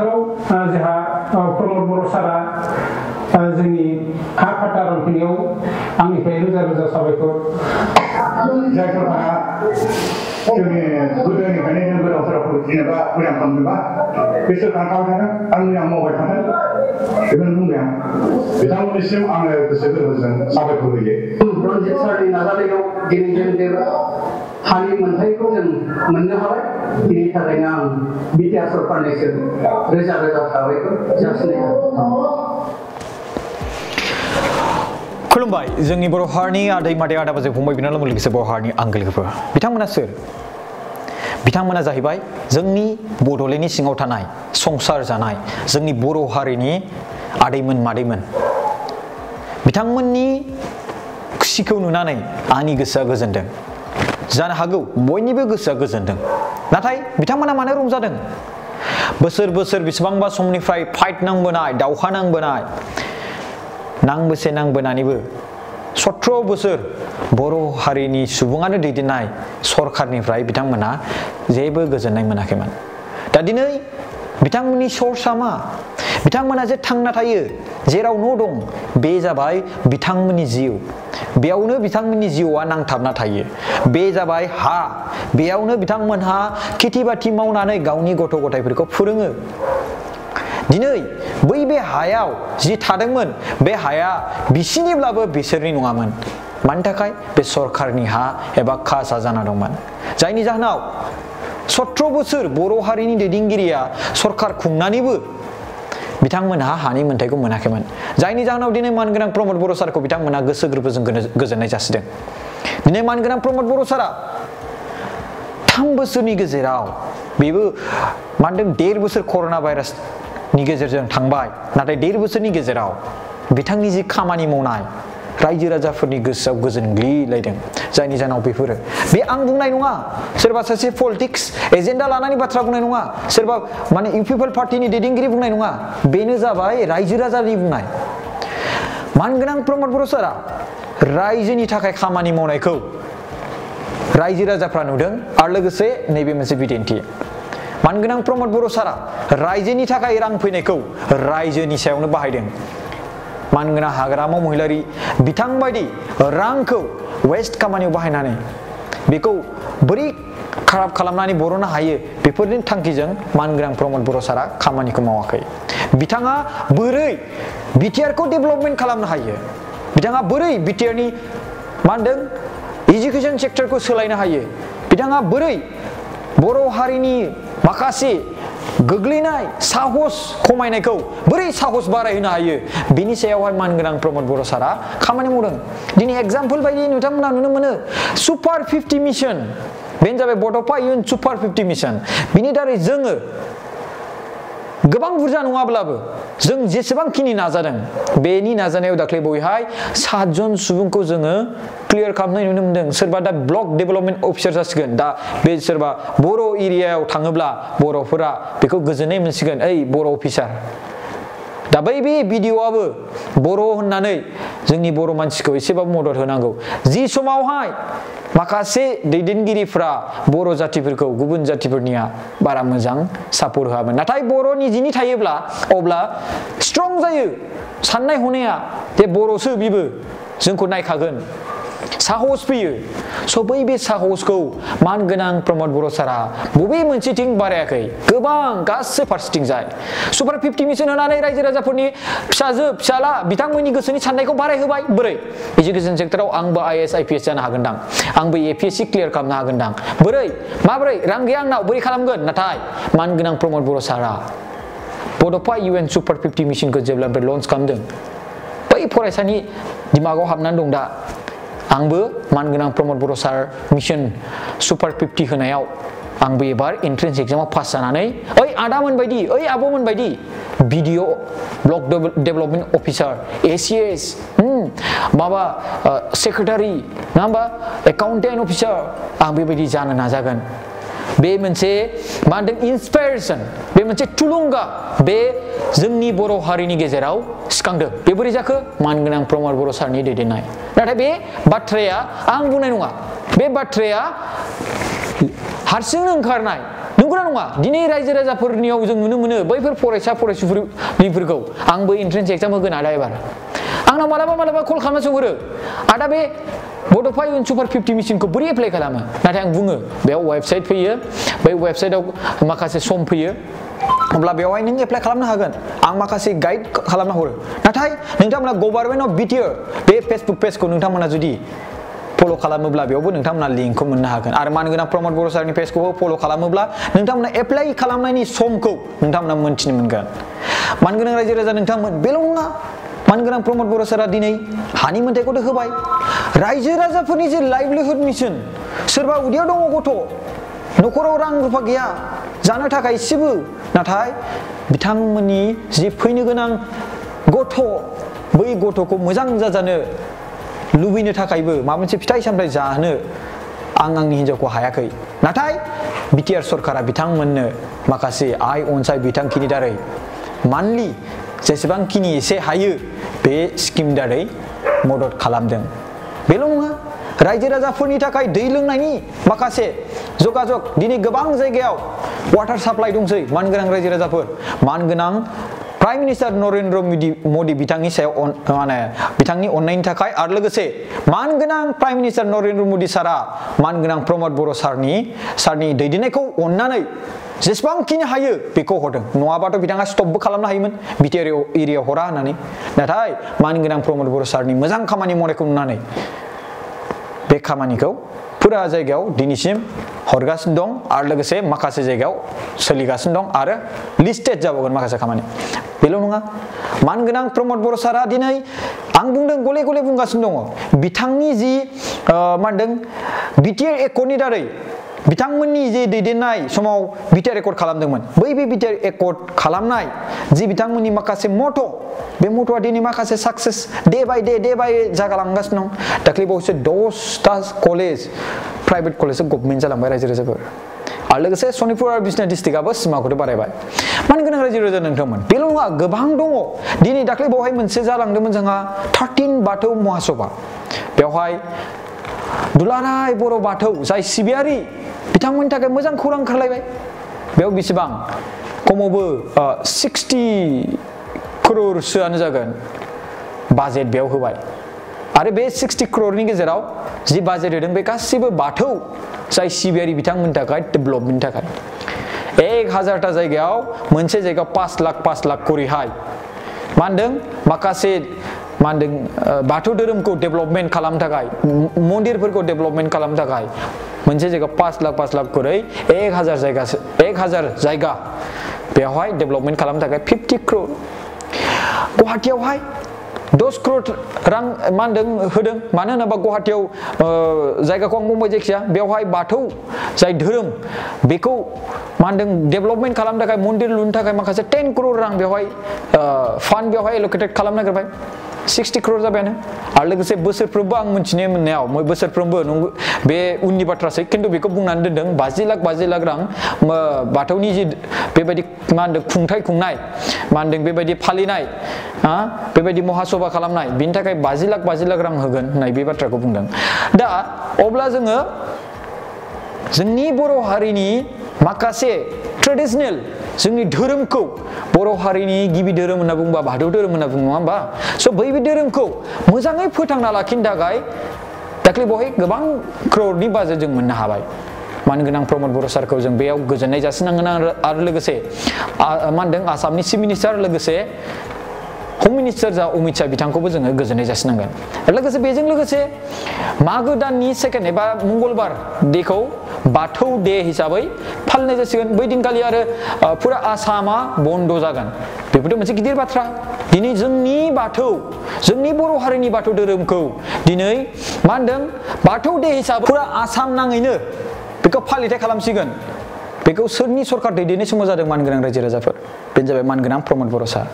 फोथाराव जोंहा प्रमद बर' सारा जोंनि हा फाटा रानफैनायाव आंनिफ्राय रोजा रोजा साबायखर जायफोरहा जोंनि गोदोनिफ्रायनो जों गोदावफोराव जेनेबा मोजां खालामदोंबा बिसोर थांखाबाय थादों आंनि आं मावबाय थादों बेखौनो बुंबाय आं बिथांमोननिसिम आङो गोसो गोरबोजों साबायखर होयो रनजित सारनि नाजानायाव दिनै जों बे हानि मोनथायखौ जों मोननो हाबाय बिनि थाखायनो आं बिटिआर सरकारनिसिम रोजा रोजा साबायखर जासिनाय खुलुमबाय जोंनि बर' हारिनि आदै मादै आदा बाजै फंबाय बिनानाव लोगोसे बर' हारिनि आंगो लोगोफोर बिथांमोना सोर बिथांमोना जाहैबाय जोंनि बड'लेण्डनि सिङाव थानाय संसार जानाय जोंनि बर' हारिनि आदैमोन मादैमोन बिथांमोननि खुसिखौ नुनानै आंनि गोसोआ गोजोनदों जानो हागौ बयनिबो गोसोआ गोजोनदों नाथाय बिथांमोना मानो रंजादों बोसोर बोसोर बेसेबांबा समनिफ्राय फाइट नांबोनाय दावहा नांबोनाय नांबोसे नांबोनानैबो 17 बोसोर बर' हारिनि सुबुङानो दैदेननाय सरखारनिफ्राय बिथांमोना जेबो गोजोननाय मोनाखैमोन दा दिनै बिथांमोननि सर्सआ मा बिथांमोना जे थांना थायो जेराव न' दं बे जाबाय बिथांमोननि जिउ बेयावनो बिथांमोननि जिउआ नांथाबना थायो बे जाबाय हा बेयावनो बिथांमोनहा खेथि बाथि मावनानै गावनि गथ' गथायफोरखौ फोरोङो दिनै बै बे हायाव जि थादोंमोन बे हाया बिसिनिब्लाबो बिसोरनि नङामोन मानि थाखाय बे सरखारनि हा एबा खासा जाना दंमोन जायनि जाहोनाव 17 बोसोर बर' हारिनि दैदेनगिरिया सरखार खुंनानैबो बिथांमोनहा हानि मोन्थायखौ मोनाखैमोन जायनि जाहोनाव दिनै मानगोनां प्रमद बर' सारखौ बिथांमोनहा गोसो गोरबोजों गोजोननाय जासिदों दिनै मानगोनां प्रमद बर' सारा 3 बोसोरनि गेजेराव बेबो मा होनदों 1.5 बोसोर कर'ना भाइरासनि गेजेरजों थांबाय नाथाय 1.5 बोसोरनि गेजेराव बिथांनि जि खामानि मावनाय रायजो राजाफोरनि गोसोआव गोजोनग्लिलायदों जायनि जाहोनाव बेफोरो बे आं बुंनाय नङा सोरबा सासे पलिटिक्स एजेन्डा लानानै बाथ्रा बुंनाय नङा सोरबा माने इउ पिपल पार्टिनि दैदेनगिरि बुंनाय नङा बेनो जाबाय रायजो राजानि बुंनाय मानगोनां प्रमद बर' सारा रायजोनि थाखाय खामानि मावनायखौ रायजो राजाफ्रा नुदों आरो लोगोसे नैबे मोनसे बिदिन्थि मानगोनां प्रमद बर' सारा रायजोनि थाखाय रां फैनायखौ रायजोनि सायावनो बाहायदों मानगोनां हाग्रामा महिलारि बिथांबायदि रांखौ वेस्ट खामानियाव बाहायनानै बेखौ बोरै खाराब खालामनानै बर'नो हायो बेफोरनि थांखिजों मानगोनां प्रमद बर' सारा खामानिखौ मावाखै बिथाङा बोरै बिटिआरखौ डेभेलपमेन्ट खालामनो हायो बिथाङा बोरै बिटिआरनि मा होनदों एजुकेशन सेक्टरखौ सोलायनो हायो बिथाङा बोरै बर' हारिनि माखासे गोग्लैनाय साहस खमायनायखौ बोरै साहस बारायहोनो हायो बिनि सायावहाय मानगोनां प्रमद बर' सारा खामानि मावदों दिनै एग्जाम्पल बायदि नोंथांमोना नुनो मोनो सुपार 50 मिशन बेनो जाबाय बड'फा इयुन सुपार 50 मिशन बिनि दारै जोङो गोबां बुरजा नङाब्लाबो जों जेसेबांखिनि नाजादों बेनि नाजानायाव दाख्लै बयहाय 7 जन सुबुंखौ जोङो क्लियार खालामनाय नुनो मोनदों सोरबा दा ब्लक डेभेलपमेन्ट अफिसार जासिगोन दा बे सोरबा बर' एरियायाव थाङोब्ला बर'फोरा बेखौ गोजोननाय मोनसिगोन ओइ बर' अफिसार दा बै बे भिडिअ'आबो बर' होननानै जोंनि बर' मानसिखौ एसेबाबो मदद होनांगौ जि समावहाय माखासे दैदेनगिरिफ्रा बर' जातिफोरखौ गुबुन जातिफोरनिया बारा मोजां सापर्ट होआमोन नाथाय बर' निजिनि थायोब्ला अब्ला स्ट्रं जायो साननाय हनाया जे बर'सो बिबो जोंखौ नायखागोन साहस फैयो स' बै बे साहसखौ मानगोनां प्रमद बर' सारा बबे मोनसेथिं बारायाखै गोबां गासै फारसेथिं जाय सुपार 50 मिशन होनानै रायजो राजाफोरनि फिसाजो फिसाला बिथांमोननि गोसोनि साननायखौ बारायहोबाय बोरै एजुकेशन सेक्टराव आंबो IAS IPS जानो हागोनदां आंबो APSC क्लियार खालामनो हागोनदां बोरै माबोरै रां गैया आंनाव बोरै खालामगोन नाथाय मानगोनां प्रमद बर' सारा बड'फा UN सुपार 50 मिशनखौ जेब्लानिफ्राय लन्च खालामदों बै फरायसानि दिमागाव हाबनानै दं दा आंबो मानगोनां प्रमद बर' सार मिशन सुपार 50 होनायाव आंबो एबार एन्ट्रेन्स एग्जामाव पास जानानै ओइ आदामोन बायदि ओइ आब'मोन बायदि BDO block development officer ACS माबा सेक्रेटारि नङा होमबा एकाउन्टेन्ट अफिसार आं बेबायदि जानो नाजागोन बे मोनसे मा होनदों इन्सपायरेसन बे मोनसे थुलुंगा बे जोंनि बर' हारिनि गेजेराव सिखांदों बे बोरै जाखो मानगोनां प्रमद बर' सारनि दैदेननाय नाथाय बे बाथ्राया आं बुंनाय नङा बे बाथ्राया हारसिंनो ओंखारनाय नंगौना नंगौना नङा दिनै रायजो राजाफोरनियाव जों नुनो मोनो बैफोर फरायसा फरायसुलिफोरखौ आंबो एन्ट्रेन्स एग्जाम होगोन आदा एबार आंनाव मालाबा कल खालामना सोंहरो आदा बे बड'फा इउएन सुपार 50 मिशनखौ बोरै एप्लाइ खालामो नाथाय आं बुङो बेयाव वेबसाइट फैयो बै वेबसाइटआव माखासे सम फैयो अब्ला बेवहाय नों एप्लाइ खालामनो हागोन आं माखासे गाइड खालामना हरो नाथाय नोंथांमोना गभर्नमेन्ट अफ बिटिआर बे फेसबुक पेजखौ नोंथांमोना जुदि फल' खालामोब्ला बेयावबो नोंथांमोना लिंकखौ मोननो हागोन आरो मानगोनां प्रमद बर' सारनि पेजखौबो फल' खालामोब्ला नोंथांमोना एप्लाइ खालामनायनि समखौ नोंथांमोना मोनथिनो मोनगोन मानगोनां रायजो राजा नोंथांमोन बेल' नङा मानगोनां प्रमद बर' सारा दिनै हानि मोन्थाइखौथ' होबाय रायजो राजाफोरनि जे लाइभलिहुड मिशन सोरबा उदैयाव दङ गथ' न'खराव रां रुफा गैया जानो थाखाय एसेबो नाथाय बिथांमोननि जि फैनो गोनां गथ' बै गथ'खौ मोजां जाजानो लुबैनो थाखायबो माबा मोनसे फिथाइ सामथाइ जानो आंनि हिन्जावखौ हायाखै नाथाय बिटिआर सरकारा बिथांमोननो माखासे आय अनसाय बिथांखिनि दारै मान्थलि जेसेबांखिनि एसे हायो बे स्किम दारै मदद खालामदों बेल' नङा रायजो राजाफोरनि थाखाय दै लोंनायनि माखासे जगाजग दिनै गोबां जायगायाव वाटार साप्लाइ दंसै मानगोनां रायजो राजाफोर मानगोनां प्राइम मिनिस्टार नरेन्द्र मदि बिथांनि सायाव बिथांनि अननायनि थाखाय आरो लोगोसे मानगोनां प्राइम मिनिस्टार नरेन्द्र मदि सारा मानगोनां प्रमद बर' सारनि दैदेननायखौ अननानै जेसेबांखिनि हायो बेखौ हरदों नङाबाथ' बिथाङा स्टपबो खालामनो हायोमोन बिटिआर एरियायाव हरा होननानै नाथाय मानगोनां प्रमद बर' सारनि मोजां खामानि मावनायखौ नुनानै बे खामानिखौ फुरा जायगायाव दिनैसिम हरगासिनो दं आरो लोगोसे माखासे जायगायाव सोलिगासिनो दं आरो लिस्टेड जाबावगोन माखासे खामानि बेल' नङा मानगोनां प्रमद बर' सारा दिनै आं बुंदों गले गले बुंगासिनो दङ बिथांनि जि मा होनदों बिटिआर एकर्डनि दारै बिथांमोननि जे दैदेननाय समाव बिटिआर एकर्ड खालामदोंमोन बै बिटिआर एकर्ड खालामनाय जि बिथांमोननि माखासे मट' बे मट'आ दिनै माखासे साक्सेस डे बाय जागालांगासिनो दं दाख्लै बावैसो 10टा कलेज प्राइभेट कलेज गभर्नमेन्ट जालांबाय रायजो राजाफोर आरो लोगोसे सनितपुर आरो बिसनाथ डिस्ट्रिक्टआबो सिमाखौथ' बारायबाय मानगोनां रायजो राजा नोंथांमोन बेल' नङा गोबां दङ दिनै दाख्लै बावहाय मोनसे जालांदोंमोन जोंहा 13 बाथौ महासभा बेवहाय दुलाराय बर' बाथौ जाय सिबियारि बिथांमोननि थाखाय मोजां खौरां ओंखारलायबाय बेयाव बेसेबां खमावबो 60 crore जागोन बाजेट बेयाव होबाय आरो बे 60 crore गेजेराव जि बाजेट होदों बे गासिबो बाथौ जाय सिबियारि बिथांमोननि थाखाय डेभेलपमेन्टनि थाखाय 1000टा जायगायाव मोनसे जायगायाव 5 लाख करिहाय मा होनदों माखासे मा होनदों बाथौ धोरोमखौ डेभेलपमेन्ट खालामनो थाखाय मन्दिरफोरखौ डेभेलपमेन्ट खालामनो थाखाय मोनसे जायगायाव 5 लाख करै 1000 जायगा बेवहाय डेभेलपमेन्ट खालामनो थाखाय 50 crore गुवाहाटीयावहाय 10 crore रां मा होनदों होदों मानो होनोबा गुवाहाटीयाव जायगाखौ आं बुंबाय जायखिया बेवहाय बाथौ जाय धोरोम बेखौ मा होनदों डेभेलपमेन्ट खालामनो थाखाय मन्दिर लुनो थाखाय माखासे 10 crore रां बेवहाय फान्ड बेवहाय एल'केटेड खालामनो नागिरबाय 60 crore जाबायानो आरो लोगोसे बोसोरफ्रोमबो आं मिथिनो मोननायाव बोसोरफ्रोमबो बे उननि बाथ्रासै खिन्थु बेखौ बुंनानै दोनदों 50 लाख रां बाथौनि जि बेबायदि मा होनदों खुंनाय मा होनदों बेबायदि फालिनाय बेबायदि महासभा खालामनाय बिनि थाखाय 50 लाख रां होगोन होननाय बे बाथ्राखौ बुंदों दा अब्ला जोङो जोंनि बर' हारिनि माखासे ट्रेडिशनेल जोंनि धोरोमखौ बर' हारिनि गिबि धोरोम होनना बुंबा बाथौ धोरोम होनना बुङो नङा होमबा स' बै धोरोमखौ मोजाङै फोथांना लाखिनो थाखाय दाख्लै बेवहाय गोबां crore बाजेट जों मोननो हाबाय मानगोनां प्रमद बर' सारखौ जों बेयाव गोजोननाय जासिनांगोन आरो लोगोसे मा होनदों आसामनि चिफ मिनिस्टार लोगोसे हम मिनिस्टार जा अमित शाह बिथांखौबो जोङो गोजोननाय जासिनांगोन लोगोसे बेजों लोगोसे मागो दाननि 2nd एबा मंगलबार डेखौ बाथौ डे हिसाबै फालिनाय जासिगोन बै दिनखालि आरो फुरा आसामा बन्द जागोन बेफोरथ' मोनसे गिदिर बाथ्रा दिनै जोंनि बर' हारिनि बाथौ धोरोमखौ दिनै मा होनदों बाथौ डे हिसाबै फुरा आसाम नाङैनो बेखौ फालिथाय खालामसिगोन बेखौ सोरनि सरकार दैदेननाय समाव जादों मानगोनां रायजो राजाफोर बेनो जाबाय मानगोनां प्रमद बर' सार